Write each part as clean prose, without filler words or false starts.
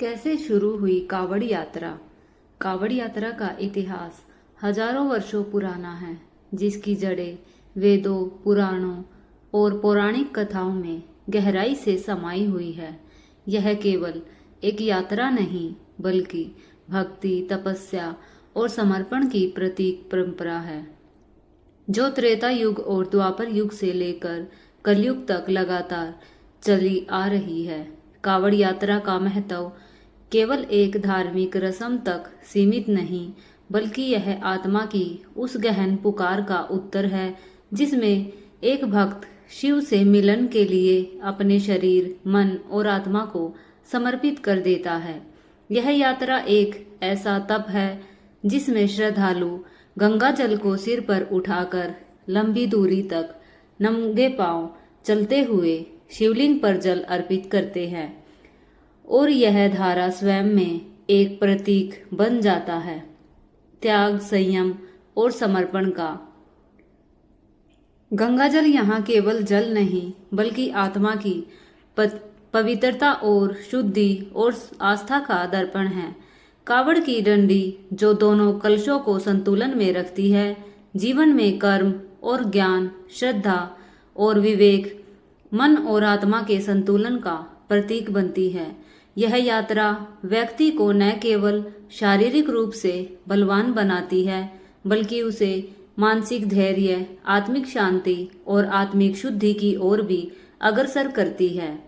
कैसे शुरू हुई कावड़ यात्रा। कावड़ यात्रा का इतिहास हजारों वर्षों पुराना है, जिसकी जड़ें वेदों, पुराणों और पौराणिक कथाओं में गहराई से समाई हुई है। यह केवल एक यात्रा नहीं, बल्कि भक्ति, तपस्या और समर्पण की प्रतीक परंपरा है, जो त्रेता युग और द्वापर युग से लेकर कलयुग तक लगातार चली आ रही है। कावड़ यात्रा का महत्व केवल एक धार्मिक रस्म तक सीमित नहीं, बल्कि यह आत्मा की उस गहन पुकार का उत्तर है, जिसमें एक भक्त शिव से मिलन के लिए अपने शरीर, मन और आत्मा को समर्पित कर देता है। यह यात्रा एक ऐसा तप है जिसमें श्रद्धालु गंगा जल को सिर पर उठाकर लंबी दूरी तक नंगे पांव चलते हुए शिवलिंग पर जल अर्पित करते हैं, और यह धारा स्वयं में एक प्रतीक बन जाता है त्याग, संयम और समर्पण का। गंगाजल यहाँ केवल जल नहीं, बल्कि आत्मा की पवित्रता और शुद्धि और आस्था का दर्पण है। कावड़ की डंडी, जो दोनों कलशों को संतुलन में रखती है, जीवन में कर्म और ज्ञान, श्रद्धा और विवेक, मन और आत्मा के संतुलन का प्रतीक बनती है। यह यात्रा व्यक्ति को न केवल शारीरिक रूप से बलवान बनाती है, बल्कि उसे मानसिक धैर्य, आत्मिक शांति और आत्मिक शुद्धि की ओर भी अग्रसर करती है।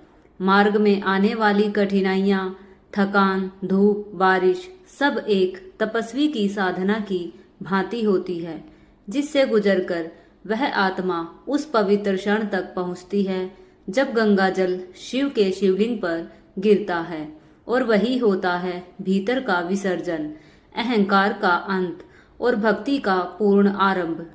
मार्ग में आने वाली कठिनाइयां, थकान, धूप, बारिश सब एक तपस्वी की साधना की भांति होती है, जिससे गुजरकर वह आत्मा उस पवित्र क्षण तक पहुंचती है जब गंगा जल शिव के शिवलिंग पर गिरता है, और वही होता है भीतर का विसर्जन, अहंकार का अंत और भक्ति का पूर्ण आरंभ।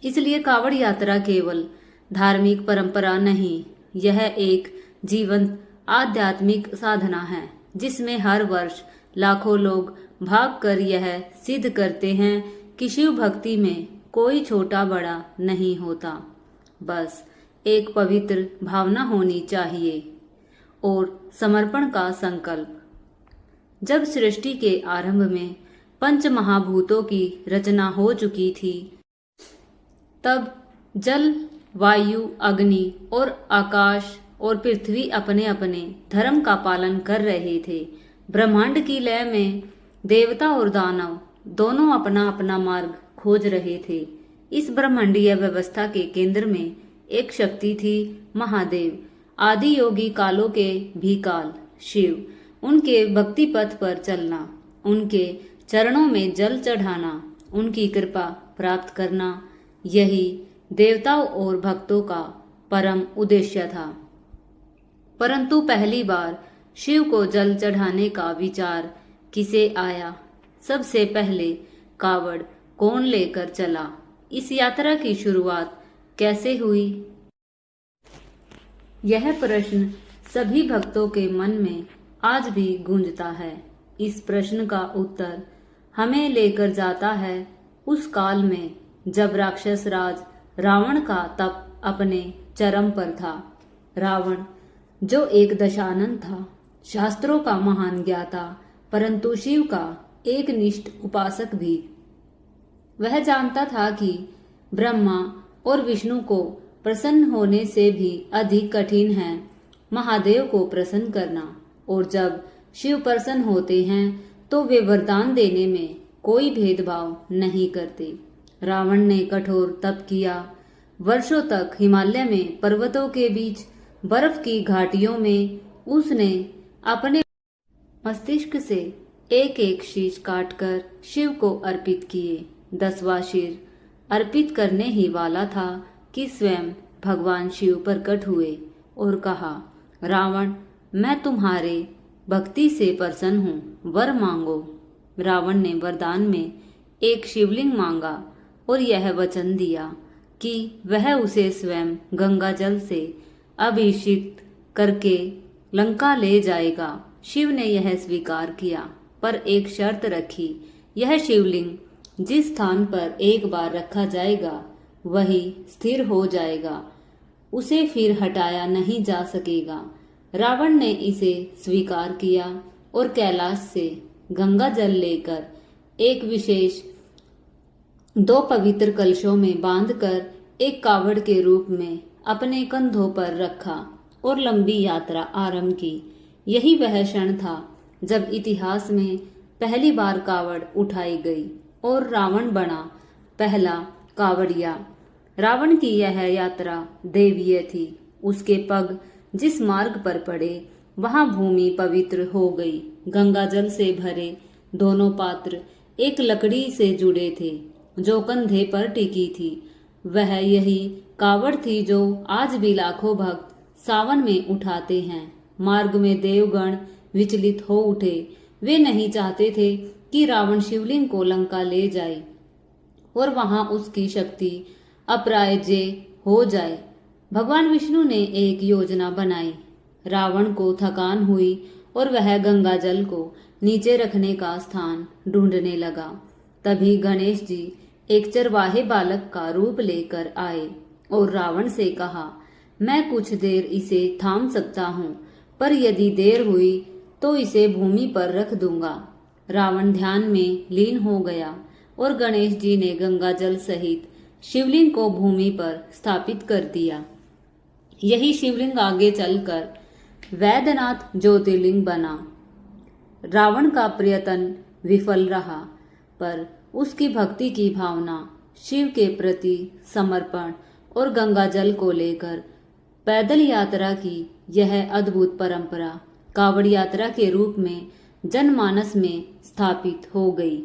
इसलिए कावड़ यात्रा केवल धार्मिक परंपरा नहीं, यह एक जीवंत आध्यात्मिक साधना है, जिसमें हर वर्ष लाखों लोग भाग कर यह सिद्ध करते हैं कि शिव भक्ति में कोई छोटा बड़ा नहीं होता, बस एक पवित्र भावना होनी चाहिए और समर्पण का संकल्प। जब सृष्टि के आरंभ में पंच महाभूतों की रचना हो चुकी थी, तब जल, वायु, अग्नि और आकाश और पृथ्वी अपने अपने धर्म का पालन कर रहे थे। ब्रह्मांड की लय में देवता और दानव दोनों अपना अपना मार्ग खोज रहे थे। इस ब्रह्मांडीय व्यवस्था के केंद्र में एक शक्ति थी, महादेव, आदि योगी कालों के भी काल, शिव। उनके भक्ति पथ पर चलना, उनके चरणों में जल चढ़ाना, उनकी कृपा प्राप्त करना, यही देवताओं और भक्तों का परम उद्देश्य था। परंतु पहली बार शिव को जल चढ़ाने का विचार किसे आया? सबसे पहले कावड़ कौन लेकर चला? इस यात्रा की शुरुआत कैसे हुई? यह प्रश्न सभी भक्तों के मन में आज भी गूंजता है। इस प्रश्न का उत्तर हमें लेकर जाता है उस काल में जब राक्षस राज रावण का तप अपने चरम पर था। रावण, जो एक दशानन था, शास्त्रों का महान ज्ञाता, परंतु शिव का एक निष्ठ उपासक भी। वह जानता था कि ब्रह्मा और विष्णु को प्रसन्न होने से भी अधिक कठिन है महादेव को प्रसन्न करना, और जब शिव प्रसन्न होते हैं तो वे वरदान देने में कोई भेदभाव नहीं करते। रावण ने कठोर तप किया। वर्षों तक हिमालय में पर्वतों के बीच बर्फ की घाटियों में उसने अपने मस्तिष्क से एक एक शीश काटकर शिव को अर्पित किए। 10वां शीर अर्पित करने ही वाला था कि स्वयं भगवान शिव प्रकट हुए और कहा, रावण, मैं तुम्हारे भक्ति से प्रसन्न हूँ, वर मांगो। रावण ने वरदान में एक शिवलिंग मांगा और यह वचन दिया कि वह उसे स्वयं गंगा जल से अभिषेक करके लंका ले जाएगा। शिव ने यह स्वीकार किया, पर एक शर्त रखी, यह शिवलिंग जिस स्थान पर एक बार रखा जाएगा वही स्थिर हो जाएगा, उसे फिर हटाया नहीं जा सकेगा। रावण ने इसे स्वीकार किया और कैलाश से गंगा जल लेकर एक विशेष 2 पवित्र कलशों में बांधकर एक कावड़ के रूप में अपने कंधों पर रखा और लंबी यात्रा आरंभ की। यही वह क्षण था जब इतिहास में पहली बार कावड़ उठाई गई और रावण बना पहला कावड़िया। रावण की यह यात्रा दैवीय थी। उसके पग जिस मार्ग पर पड़े वहां भूमि पवित्र हो गई। गंगा जल से भरे दोनों पात्र एक लकड़ी से जुड़े थे जो कंधे पर टिकी थी। वह यही कावड़ थी जो आज भी लाखों भक्त सावन में उठाते हैं। मार्ग में देवगण विचलित हो उठे। वे नहीं चाहते थे कि रावण शिवलिंग को लंका ले जाए और वहां उसकी शक्ति अपराजय हो जाए। भगवान विष्णु ने एक योजना बनाई। रावण को थकान हुई और वह गंगा जल को नीचे रखने का स्थान ढूंढने लगा। तभी गणेश जी एक चरवाहे बालक का रूप लेकर आए और रावण से कहा, मैं कुछ देर इसे थाम सकता हूँ, पर यदि देर हुई तो इसे भूमि पर रख दूंगा। रावण ध्यान में लीन हो गया और गणेश जी ने गंगा जल सहित शिवलिंग को भूमि पर स्थापित कर दिया। यही शिवलिंग आगे चलकर वैद्यनाथ ज्योतिर्लिंग बना। रावण का प्रयत्न विफल रहा, पर उसकी भक्ति की भावना, शिव के प्रति समर्पण और गंगा जल को लेकर पैदल यात्रा की यह अद्भुत परंपरा कावड़ यात्रा के रूप में जनमानस में स्थापित हो गई।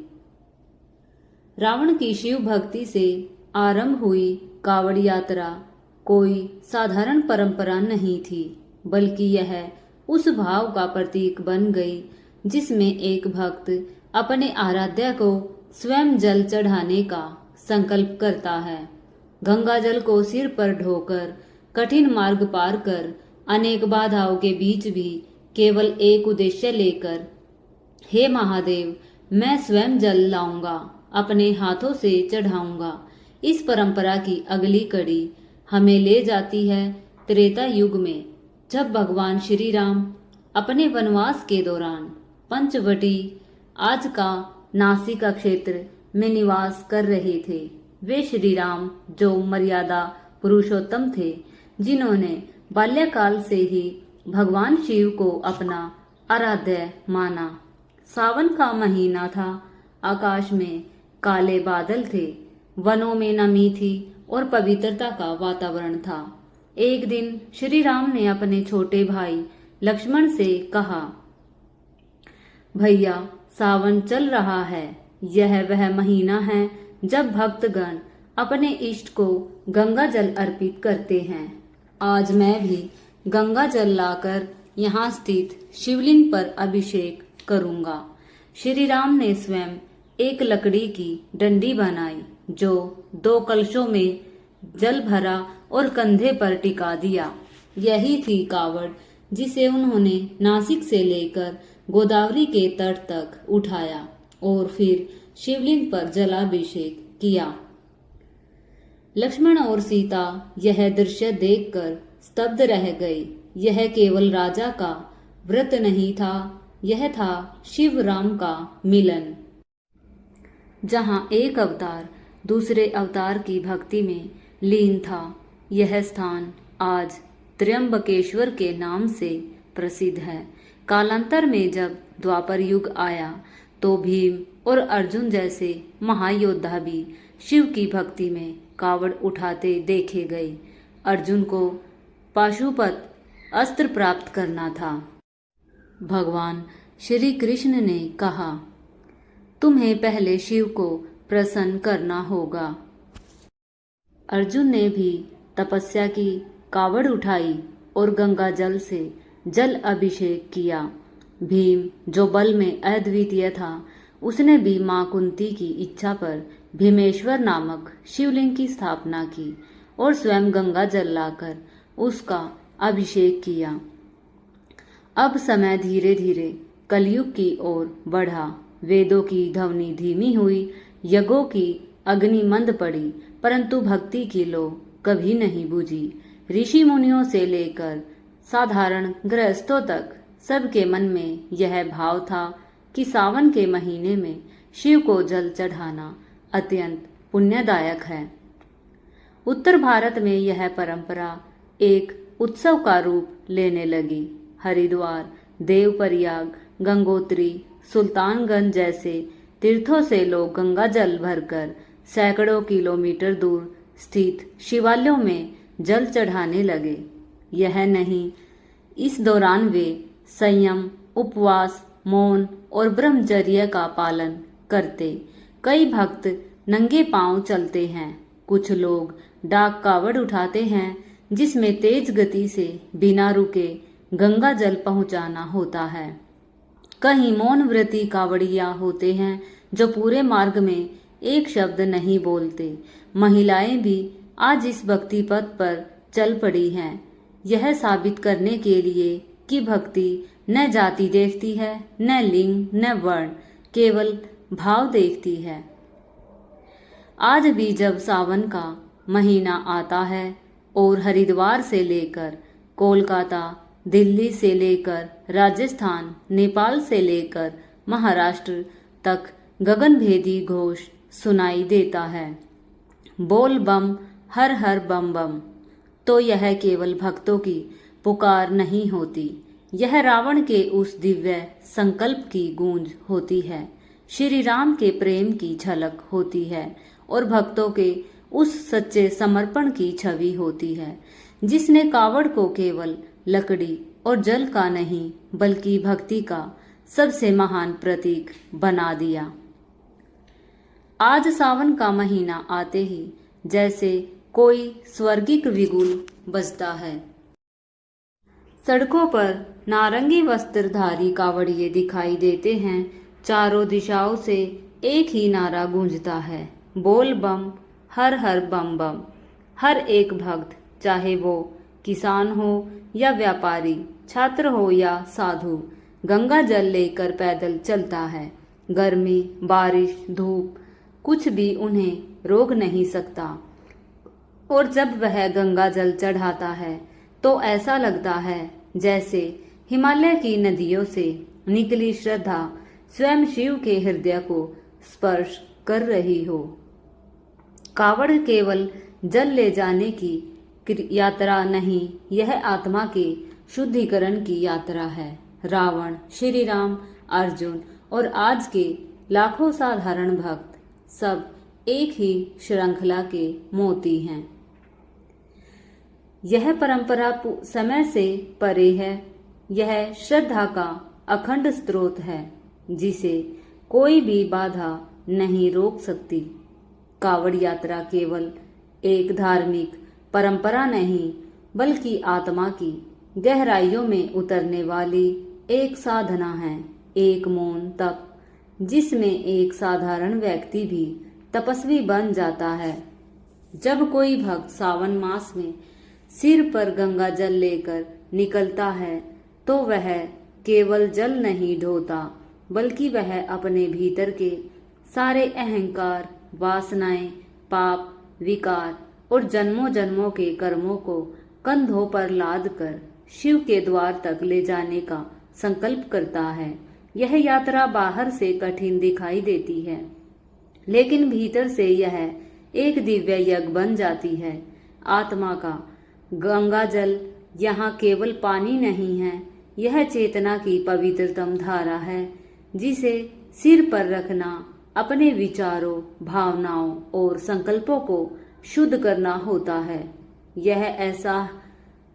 रावण की शिव भक्ति से आरंभ हुई कावड़ यात्रा कोई साधारण परंपरा नहीं थी, बल्कि यह उस भाव का प्रतीक बन गई जिसमें एक भक्त अपने आराध्य को स्वयं जल चढ़ाने का संकल्प करता है। गंगा जल को सिर पर ढोकर कठिन मार्ग पार कर अनेक बाधाओं के बीच भी केवल एक उद्देश्य लेकर, हे महादेव, मैं स्वयं जल लाऊंगा, अपने हाथों से चढ़ाऊंगा। इस परंपरा की अगली कड़ी हमें ले जाती है त्रेता युग में, जब भगवान श्री राम अपने वनवास के दौरान पंचवटी, आज का नासिका क्षेत्र में निवास कर रहे थे। वे श्री राम जो मर्यादा पुरुषोत्तम थे, जिन्होंने बाल्यकाल से ही भगवान शिव को अपना आराध्य माना। सावन का महीना था। आकाश में काले बादल थे, वनों में नमी थी और पवित्रता का वातावरण था। एक दिन श्री राम ने अपने छोटे भाई लक्ष्मण से कहा, भैया, सावन चल रहा है। यह वह महीना है जब भक्तगण अपने इष्ट को गंगा जल अर्पित करते हैं। आज मैं भी गंगा जल लाकर यहाँ स्थित शिवलिंग पर अभिषेक करूंगा। श्री राम ने स्वयं एक लकड़ी की डंडी बनाई जो 2 कलशों में जल भरा और कंधे पर टिका दिया। यही थी कावड़ जिसे उन्होंने नासिक से लेकर गोदावरी के तट तक उठाया और फिर शिवलिंग पर जलाभिषेक किया। लक्ष्मण और सीता यह दृश्य देखकर स्तब्ध रह गए। यह केवल राजा का व्रत नहीं था, यह था शिव राम का मिलन। जहां एक अवतार दूसरे अवतार की भक्ति में लीन था, यह स्थान आज त्र्यंबकेश्वर के नाम से प्रसिद्ध है। कालांतर में जब द्वापर युग आया तो भीम और अर्जुन जैसे महायोद्धा भी शिव की भक्ति में कावड़ उठाते देखे गए। अर्जुन को पाशुपत अस्त्र प्राप्त करना था। भगवान श्री कृष्ण ने कहा, तुम्हें पहले शिव को प्रसन्न करना होगा। अर्जुन ने भी तपस्या की, कावड़ उठाई और गंगा जल से जल अभिषेक किया। भीम जो बल में अद्वितीय था, उसने भी मां कुंती की इच्छा पर भीमेश्वर नामक शिवलिंग की स्थापना की और स्वयं गंगा जल लाकर उसका अभिषेक किया। अब समय धीरे धीरे कलयुग की ओर बढ़ा। वेदों की ध्वनि धीमी हुई, यज्ञों की अग्नि मंद पड़ी, परंतु भक्ति की लो कभी नहीं बुझी। ऋषि मुनियों से लेकर साधारण गृहस्थों तक सबके मन में यह भाव था कि सावन के महीने में शिव को जल चढ़ाना अत्यंत पुण्यदायक है। उत्तर भारत में यह परंपरा एक उत्सव का रूप लेने लगी। हरिद्वार, देवप्रयाग, गंगोत्री, सुल्तानगंज जैसे तीर्थों से लोग गंगा जल भरकर सैकड़ों किलोमीटर दूर स्थित शिवालयों में जल चढ़ाने लगे। यह नहीं, इस दौरान वे संयम, उपवास, मौन और ब्रह्मचर्य का पालन करते। कई भक्त नंगे पांव चलते हैं। कुछ लोग डाक कावड़ उठाते हैं जिसमें तेज गति से बिना रुके गंगा जल पहुंचाना होता है। कहीं मौन व्रती कावड़िया होते हैं जो पूरे मार्ग में एक शब्द नहीं बोलते। महिलाएं भी आज इस भक्ति पथ पर चल पड़ी हैं, यह साबित करने के लिए कि भक्ति न जाति देखती है, न लिंग, न वर्ण, केवल भाव देखती है। आज भी जब सावन का महीना आता है और हरिद्वार से लेकर कोलकाता, दिल्ली से लेकर राजस्थान, नेपाल से लेकर महाराष्ट्र तक गगनभेदी घोष सुनाई देता है, बोल बम हर हर बम बम, तो यह केवल भक्तों की पुकार नहीं होती, यह रावण के उस दिव्य संकल्प की गूंज होती है, श्री राम के प्रेम की झलक होती है और भक्तों के उस सच्चे समर्पण की छवि होती है जिसने कावड़ को केवल लकड़ी और जल का नहीं बल्कि भक्ति का सबसे महान प्रतीक बना दिया। आज सावन का महीना आते ही जैसे कोई स्वर्गिक बिगुल बजता है। सड़कों पर नारंगी वस्त्रधारी कावड़िए दिखाई देते हैं। चारों दिशाओं से एक ही नारा गूंजता है, बोल बम हर हर बम बम। हर एक भक्त, चाहे वो किसान हो या व्यापारी, छात्र हो या साधु, गंगा जल लेकर पैदल चलता है। गर्मी, बारिश, धूप कुछ भी उन्हें रोक नहीं सकता। और जब वह गंगा जल चढ़ाता है तो ऐसा लगता है जैसे हिमालय की नदियों से निकली श्रद्धा स्वयं शिव के हृदय को स्पर्श कर रही हो। कावड़ केवल जल ले जाने की यात्रा नहीं, यह आत्मा के शुद्धिकरण की यात्रा है। रावण, श्री राम, अर्जुन और आज के लाखों साधारण भक्त सब एक ही श्रृंखला के मोती हैं। यह परंपरा समय से परे है। यह श्रद्धा का अखंड स्रोत है जिसे कोई भी बाधा नहीं रोक सकती। कावड़ यात्रा केवल एक धार्मिक परंपरा नहीं बल्कि आत्मा की गहराइयों में उतरने वाली एक साधना है, एक मौन तप जिसमें एक साधारण व्यक्ति भी तपस्वी बन जाता है। जब कोई भक्त सावन मास में सिर पर गंगा जल लेकर निकलता है तो वह केवल जल नहीं ढोता बल्कि वह अपने भीतर के सारे अहंकार, वासनाएं, पाप, विकार और जन्मों जन्मों के कर्मों को कंधों पर लाद कर शिव के द्वार तक ले जाने का संकल्प करता है। यह यात्रा बाहर से कठिन दिखाई देती है लेकिन भीतर से यह एक दिव्य यज्ञ बन जाती है। आत्मा का गंगा जल यहाँ केवल पानी नहीं है, यह चेतना की पवित्रतम धारा है जिसे सिर पर रखना अपने विचारों, भावनाओं और संकल्पों को शुद्ध करना होता है। यह ऐसा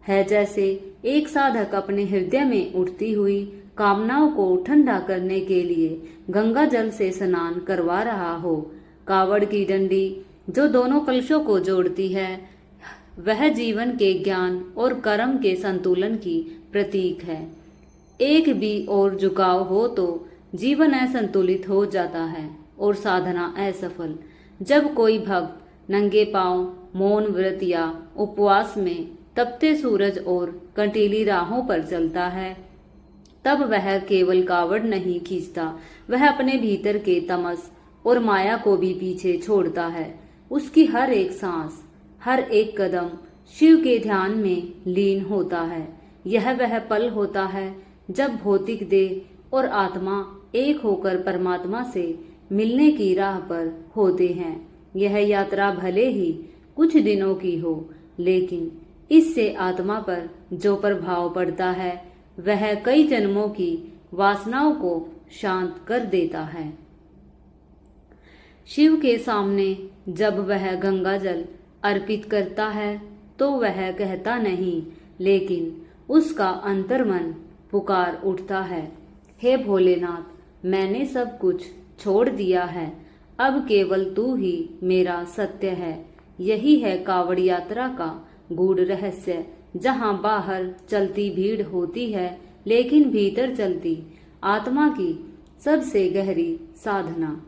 है जैसे एक साधक अपने हृदय में उठती हुई कामनाओं को ठंडा करने के लिए गंगा जल से स्नान करवा रहा हो। कावड़ की डंडी जो दोनों कलशों को जोड़ती है वह जीवन के ज्ञान और कर्म के संतुलन की प्रतीक है। एक भी और झुकाव हो तो जीवन असंतुलित हो जाता है और साधना असफल। जब कोई भक्त नंगे पांव मौन व्रत या उपवास में तपते सूरज और कंटीली राहों पर चलता है तब वह केवल कावड़ नहीं खींचता, वह अपने भीतर के तमस और माया को भी पीछे छोड़ता है। उसकी हर एक सांस, हर एक कदम शिव के ध्यान में लीन होता है। यह वह पल होता है जब भौतिक देह और आत्मा एक होकर परमात्मा से मिलने की राह पर होते हैं। यह यात्रा भले ही कुछ दिनों की हो, लेकिन इससे आत्मा पर जो प्रभाव पड़ता है वह कई जन्मों की वासनाओं को शांत कर देता है। शिव के सामने जब वह गंगा जल अर्पित करता है तो वह कहता नहीं, लेकिन उसका अंतर्मन पुकार उठता है, हे भोलेनाथ, मैंने सब कुछ छोड़ दिया है, अब केवल तू ही मेरा सत्य है। यही है कावड़ यात्रा का गूढ़ रहस्य, जहाँ बाहर चलती भीड़ होती है लेकिन भीतर चलती आत्मा की सबसे गहरी साधना।